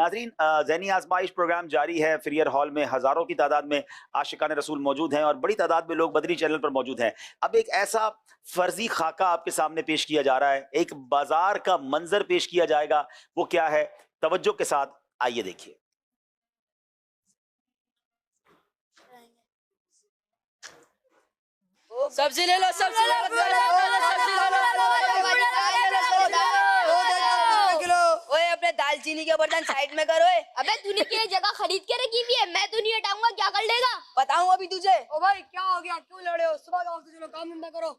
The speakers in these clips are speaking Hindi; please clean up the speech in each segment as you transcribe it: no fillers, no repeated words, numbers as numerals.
नाज़रीन, ज़हनी आज़माइश प्रोग्राम जारी है। फ़िरियर हॉल में हज़ारों की तादाद में आशिकान रसूल मौजूद हैं और बड़ी तादाद में लोग मदनी चैनल पर मौजूद हैं। अब एक ऐसा फ़र्ज़ी खाका आपके सामने पेश किया जा रहा है, एक बाज़ार का मंज़र पेश किया जाएगा। वो क्या है? तवज्जो के साथ आइए देखिए। सब्जी ले लो, सब्जी ले लो, सब्जी ले लो। ओए अपने दालचीनी के बर्तन साइड में करो। अबे तूने क्या जगह खरीद के रखी भी है? मैं तो नहीं हटाऊंगा, क्या कर लेगा? बताऊं अभी तुझे। ओ भाई क्या हो गया, क्यों लड़े हो? सुबह का वक्त, चलो काम धंधा करो।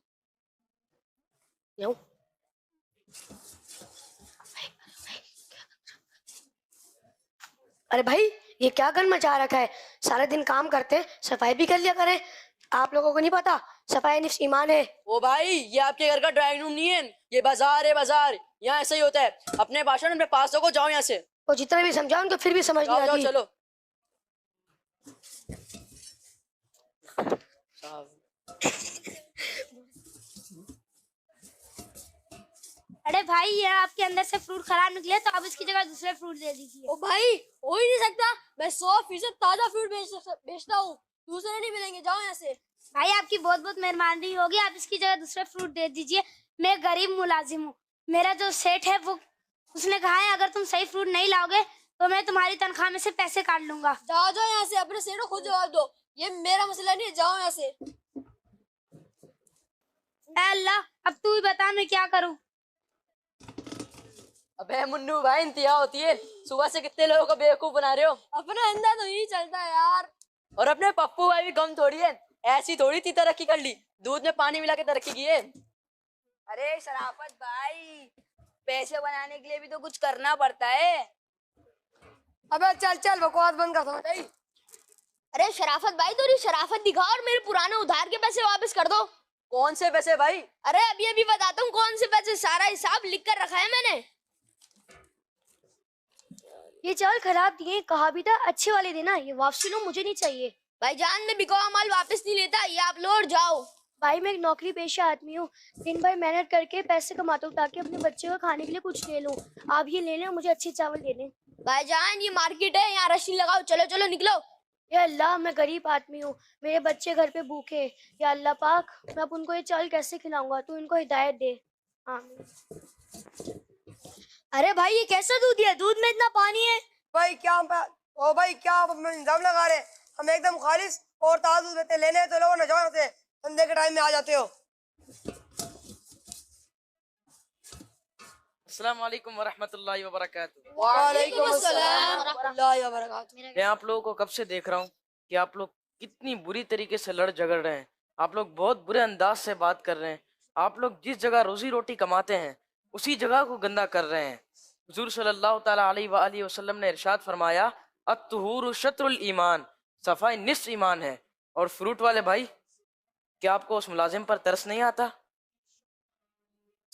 अरे भाई, ये क्या गन मचा रखा है? सारा दिन काम करते, सफाई भी कर लिया करें। आप लोगों को नहीं पता, सफाई निफ्स ईमान है। ओ भाई, ये आपके घर का ड्राइंग रूम नहीं है, ये बाजार है, बाजार। यहाँ ऐसे ही होता है। अपने भाषण में पास हो जाओ यहाँ से। वो जितना भी समझाओ उनको फिर भी समझ नहीं जाओ जाओ आती। चलो। अरे भाई, ये आपके अंदर से फ्रूट खराब निकले तो आप इसकी जगह दूसरे फ्रूट दे दीजिए। ओ भाई हो ही नहीं सकता, मैं 100% ताजा फ्रूट बेचता हूँ, दूसरे नहीं मिलेंगे, जाओ यहाँ से। भाई आपकी बहुत बहुत मेहरबानी होगी, आप इसकी जगह दूसरे फ्रूट दे दीजिए। मैं गरीब मुलाजिम हूँ, मेरा जो सेठ है वो उसने कहा है अगर तुम सही फ्रूट नहीं लाओगे तो मैं तुम्हारी तनख्वाह में से पैसे काट लूंगा। जाओ जाओ यहाँ से, अपने सेठ को खुद जवाब दो, ये मेरा मसला नहीं है, जाओ यहाँ से। ऐ अल्लाह, अब तू ही बता मैं क्या करूँ। अबे मुन्नू भाई, इंतहा होती है। सुबह से कितने लोगों को बेवकूफ बना रहे हो। अपना धंधा तो यही चलता है यार। और अपने पप्पू भाई भी कम थोड़ी है, ऐसी थोड़ी थी तरक्की कर ली, दूध में पानी मिला के तरक्की की है। अरे शराफत भाई, पैसे बनाने के लिए भी तो कुछ करना पड़ता है। अबे चल चल, बकवास बंद कर समझ। अरे शराफत भाई, थोड़ी शराफत दिखाओ और मेरे पुराने उधार के पैसे वापस कर दो। कौन से पैसे भाई? अरे अभी अभी बताता हूँ कौन से पैसे, सारा हिसाब लिख कर रखा है मैंने। ये चावल खराब दिए, कहा भी था अच्छे वाले देना, ये वापसी लो, मुझे नहीं चाहिए। भाईजान, मैं बिका माल वापस नहीं लेता, ये आप लो और जाओ। भाई मैं एक नौकरी पेशा आदमी हूँ, दिन भर मेहनत करके पैसे कमाता हूँ ताकि अपने बच्चे को खाने के लिए कुछ ले लूँ। आप ये ले लें, मुझे अच्छे चावल दे दें। भाईजान, ये मार्केट है, यहाँ रस्सी लगाओ, चलो चलो निकलो। या अल्लाह, मैं गरीब आदमी हूँ, मेरे बच्चे घर पे भूखे। या अल्लाह पाक, मैं अब उनको ये चावल कैसे खिलाऊंगा? तू इनको हिदायत दे। आमीन। अरे भाई, ये कैसा दूध है? दूध में इतना पानी है। भाई क्या ओ भाई क्या आप इल्जाम लगा रहे? हम एकदम खालिश और ताज़ा दूध देते, लेने तो लोगों ने, जाओ यहाँ से, धंधे के टाइम में आ जाते हो। अस्सलाम वालेकुम वरहमतुल्लाहि वबरकातुहू। वालेकुम अस्सलाम वरहमतुल्लाहि वबरकातुहू। मैं आप लोगों को कब से देख रहा हूँ कि आप लोग कितनी बुरी तरीके से लड़ झगड़ रहे हैं। आप लोग बहुत बुरे अंदाज से बात कर रहे हैं। आप लोग जिस जगह रोजी रोटी कमाते हैं उसी जगह को गंदा कर रहे हैं। हुजूर सल्लल्लाहु ताला अलैहि वसल्लम ने इरशाद फरमाया, अत्तहुरु शत्रुल ईमान, सफाई निस्फ ईमान है। और फ्रूट वाले भाई, क्या आपको उस मुलाजिम पर तरस नहीं आता?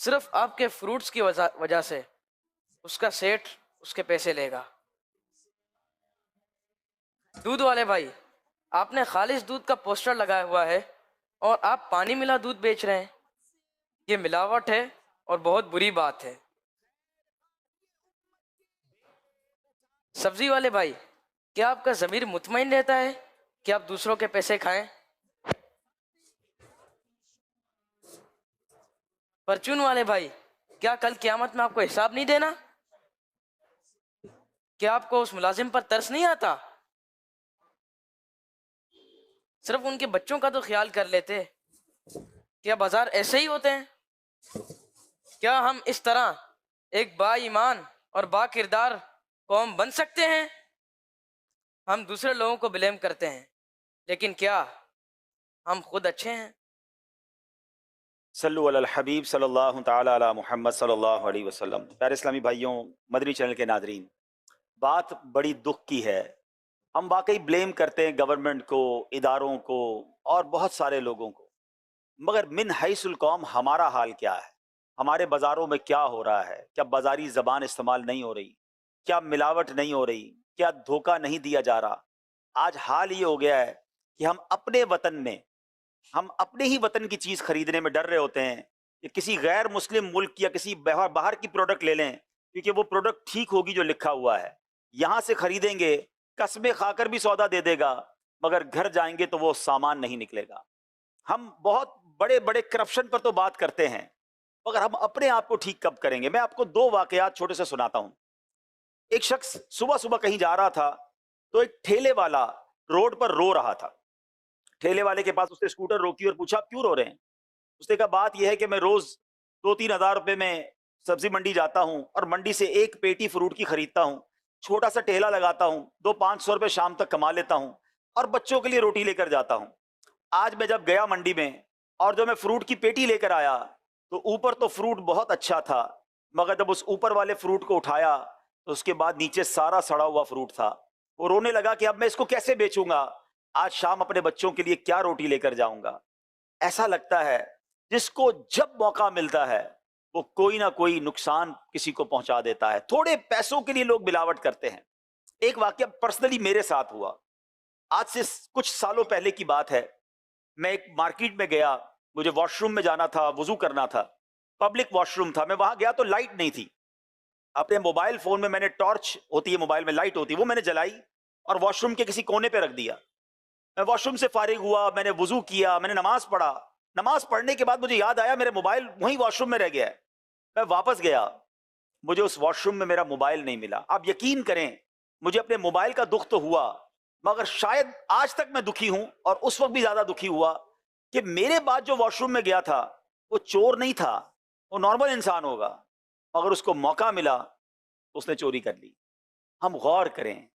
सिर्फ आपके फ्रूट्स की वजह से उसका सेठ उसके पैसे लेगा। दूध वाले भाई, आपने खालिश दूध का पोस्टर लगाया हुआ है और आप पानी मिला दूध बेच रहे हैं। ये मिलावट है और बहुत बुरी बात है। सब्जी वाले भाई, क्या आपका ज़मीर मुतमईन रहता है कि आप दूसरों के पैसे खाएं? परचून वाले भाई, क्या कल क़यामत में आपको हिसाब नहीं देना? क्या आपको उस मुलाजिम पर तरस नहीं आता? सिर्फ उनके बच्चों का तो ख्याल कर लेते। क्या बाजार ऐसे ही होते हैं? क्या हम इस तरह एक बाईमान और बाकिरदार कौम बन सकते हैं? हम दूसरे लोगों को ब्लेम करते हैं, लेकिन क्या हम खुद अच्छे हैं? सल्लु अलल हबीब सल्लल्लाहु ताला अला मुहम्मद सल्लल्लाहु अलैहि वसल्लम। प्यारे इस्लामी भाइयों, मदनी चैनल के नाजरीन, बात बड़ी दुख की है। हम वाकई ब्लेम करते हैं गवर्नमेंट को, इदारों को और बहुत सारे लोगों को, मगर मिन हैसुल कौम हमारा हाल क्या है? हमारे बाज़ारों में क्या हो रहा है? क्या बाज़ारी ज़बान इस्तेमाल नहीं हो रही? क्या मिलावट नहीं हो रही? क्या धोखा नहीं दिया जा रहा? आज हाल ये हो गया है कि हम अपने वतन में, हम अपने ही वतन की चीज़ खरीदने में डर रहे होते हैं कि किसी गैर मुस्लिम मुल्क या किसी बाहर की प्रोडक्ट ले लें, क्योंकि वो प्रोडक्ट ठीक होगी जो लिखा हुआ है। यहां से खरीदेंगे, कस्में खाकर भी सौदा दे देगा, मगर घर जाएंगे तो वो सामान नहीं निकलेगा। हम बहुत बड़े बड़े करप्शन पर तो बात करते हैं, मगर हम अपने आप को ठीक कब करेंगे? मैं आपको 2 वाकयात छोटे से सुनाता हूं। एक शख्स सुबह सुबह कहीं जा रहा था, तो एक ठेले वाला रोड पर रो रहा था। ठेले वाले के पास उसने स्कूटर रोकी और पूछा, क्यों रो रहे हैं? उसने कहा, बात यह है कि मैं रोज 2-3 हजार रुपए में सब्जी मंडी जाता हूं और मंडी से एक पेटी फ्रूट की खरीदता हूं, छोटा सा ठेला लगाता हूं, 200-500 रुपए शाम तक कमा लेता हूं और बच्चों के लिए रोटी लेकर जाता हूं। आज मैं जब गया मंडी में और जो मैं फ्रूट की पेटी लेकर आया, तो ऊपर तो फ्रूट बहुत अच्छा था, मगर जब उस ऊपर वाले फ्रूट को उठाया तो उसके बाद नीचे सारा सड़ा हुआ फ्रूट था। वो रोने लगा कि अब मैं इसको कैसे बेचूंगा, आज शाम अपने बच्चों के लिए क्या रोटी लेकर जाऊंगा। ऐसा लगता है जिसको जब मौका मिलता है वो कोई ना कोई नुकसान किसी को पहुंचा देता है। थोड़े पैसों के लिए लोग मिलावट करते हैं। एक वाकया पर्सनली मेरे साथ हुआ, आज से कुछ सालों पहले की बात है। मैं एक मार्केट में गया, मुझे वॉशरूम में जाना था, वुजू करना था, पब्लिक वॉशरूम था। मैं वहां गया तो लाइट नहीं थी। अपने मोबाइल फोन में मैंने, टॉर्च होती है मोबाइल में, लाइट होती है, वो मैंने जलाई और वॉशरूम के किसी कोने पे रख दिया। मैं वॉशरूम से फारिग हुआ, मैंने वुजू किया, मैंने नमाज पढ़ा। नमाज पढ़ने के बाद मुझे याद आया मेरा मोबाइल वहीं वॉशरूम में रह गया है। मैं वापस गया, मुझे उस वॉशरूम में मेरा मोबाइल नहीं मिला। आप यकीन करें, मुझे अपने मोबाइल का दुख तो हुआ, मगर शायद आज तक मैं दुखी हूं और उस वक्त भी ज्यादा दुखी हुआ कि मेरे बाद जो वॉशरूम में गया था वो चोर नहीं था, वो नॉर्मल इंसान होगा, मगर उसको मौका मिला, उसने चोरी कर ली। हम गौर करें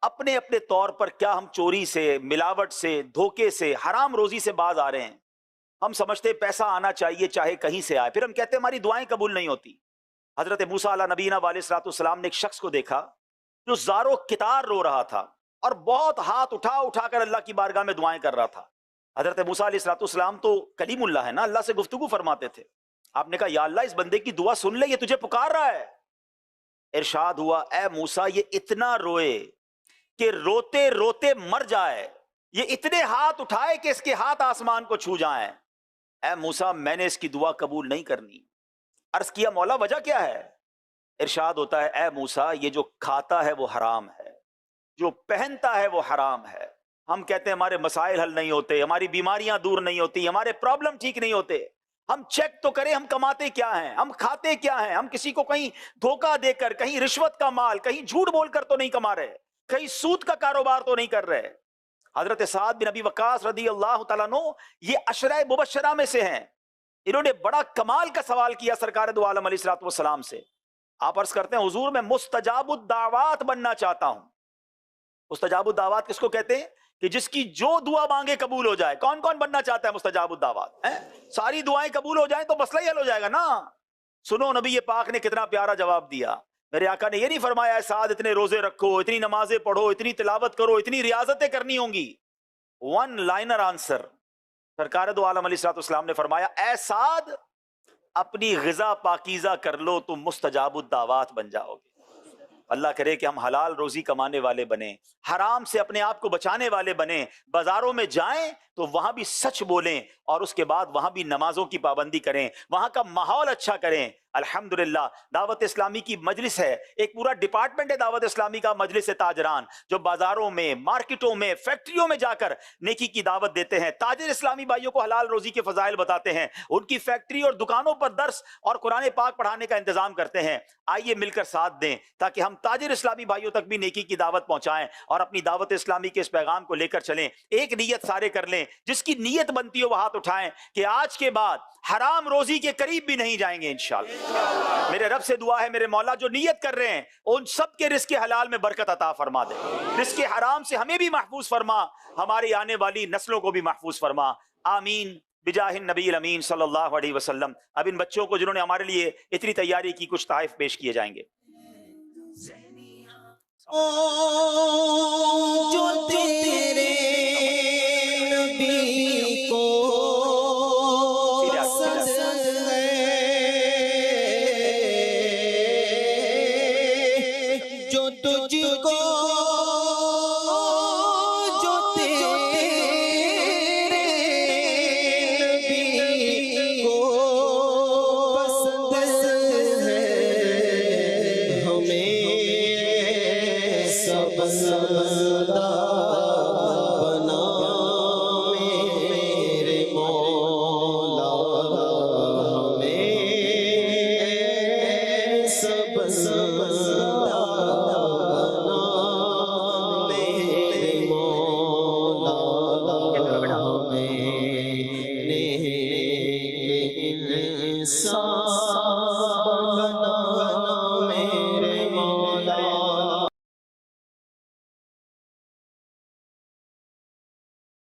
अपने अपने तौर पर, क्या हम चोरी से, मिलावट से, धोखे से, हराम रोजी से बाज आ रहे हैं? हम समझते पैसा आना चाहिए चाहे कहीं से आए, फिर हम कहते हमारी दुआएं कबूल नहीं होती। हजरत मूसा अला नबीना वालेसलातुस्सलाम ने एक शख्स को देखा जो ज़ारो कितार रो रहा था और बहुत हाथ उठा उठा कर अल्लाह की बारगाह में दुआएं कर रहा था। हजरत मूसा अलैहिस्सलाम तो कलीमुल्लाह है ना, अल्लाह से गुफ्तगू फरमाते थे। आपने कहा, या अल्लाह, इस बंदे की दुआ सुन ले, ये तुझे पुकार रहा है। इरशाद हुआ, ए मूसा, ये इतना रोए कि रोते रोते मर जाए, ये इतने हाथ उठाए कि इसके हाथ आसमान को छू जाएं। ए मूसा, मैंने इसकी दुआ कबूल नहीं करनी। अर्ज किया, मौला वजह क्या है? इरशाद होता है, ए मूसा, ये जो खाता है वो हराम है, जो पहनता है वो हराम है। हम कहते हैं हमारे मसाइल हल नहीं होते, हमारी बीमारियां दूर नहीं होती, हमारे प्रॉब्लम ठीक नहीं होते। हम चेक तो करें, हम कमाते क्या हैं, हम खाते क्या हैं। हम किसी को कहीं धोखा देकर, कहीं रिश्वत का माल, कहीं झूठ बोलकर तो नहीं कमा रहे, कहीं सूद का कारोबार तो नहीं कर रहे। हजरत साद बिन अबी वक्कास रदी अल्लाह तआला अन्हु ये अशरा मुबशरा में से हैं। इन्होंने बड़ा कमाल का सवाल किया सरकार दो आलम अलैहिस्सलातु वस्सलाम से। आप अर्ज करते हैं, हुजूर, मैं मुस्तजाबुद दावात बनना चाहता हूं। मुस्तजाबुद दावात किसको कहते हैं? कि जिसकी जो दुआ मांगे कबूल हो जाए। कौन कौन बनना चाहता है मुस्तजाबुद दावात? सारी दुआएं कबूल हो जाए तो मसला ही हल हो जाएगा ना। सुनो, नबी ये पाक ने कितना प्यारा जवाब दिया। मेरे आका ने ये नहीं फरमाया, है साद इतने रोजे रखो, इतनी नमाजें पढ़ो, इतनी तिलावत करो, इतनी रियाजतें करनी होंगी। वन लाइनर आंसर सरकार दो आलम अलैहिस्सलाम ने फरमाया, ऐ साद, अपनी गिजा पाकीजा कर लो, तुम मुस्तजाबुद दावात बन जाओगे। अल्लाह करे कि हम हलाल रोजी कमाने वाले बने, हराम से अपने आप को बचाने वाले बने। बाजारों में जाएं तो वहां भी सच बोलें और उसके बाद वहां भी नमाजों की पाबंदी करें, वहां का माहौल अच्छा करें। अल्हम्दुलिल्लाह, दावत इस्लामी की मजलिस है, एक पूरा डिपार्टमेंट है दावत इस्लामी का, मजलिस ताजरान, जो बाजारों में, मार्केटों में, फैक्ट्रियों में जाकर नेकी की दावत देते हैं। ताजिर इस्लामी भाइयों को हलाल रोजी के फजाइल बताते हैं, उनकी फैक्ट्री और दुकानों पर दर्स और कुरान पाक पढ़ाने का इंतजाम करते हैं। आइए मिलकर साथ दें ताकि हम ताजिर इस्लामी भाइयों तक भी नेकी की दावत पहुंचाएं और अपनी दावत इस्लामी के इस पैगाम को लेकर चलें। एक नीयत सारे कर लें, जिसकी नीयत बनती हो वो हाथ उठाएं कि आज के बाद हराम रोजी के करीब भी नहीं जाएंगे इंशाअल्लाह। मेरे रब से दुआ है, मेरे मौला, जो नीयत कर रहे हैं उन सब के रिस्क हलाल में बरकत अता फरमा दे, रिस्क हराम से हमें भी महफूज फरमा, हमारी आने वाली नस्लों को भी महफूज फरमा। आमीन बिजाहिन नबील अमीन सल्लल्लाहु अलैहि वसल्लम। अब इन बच्चों को जिन्होंने हमारे लिए इतनी तैयारी की, कुछ तहफ़ पेश किए जाएंगे। जो तेरे नबी को पसंद है, जो तुझको, जो तेरे नबी को पसंद है, हमें सब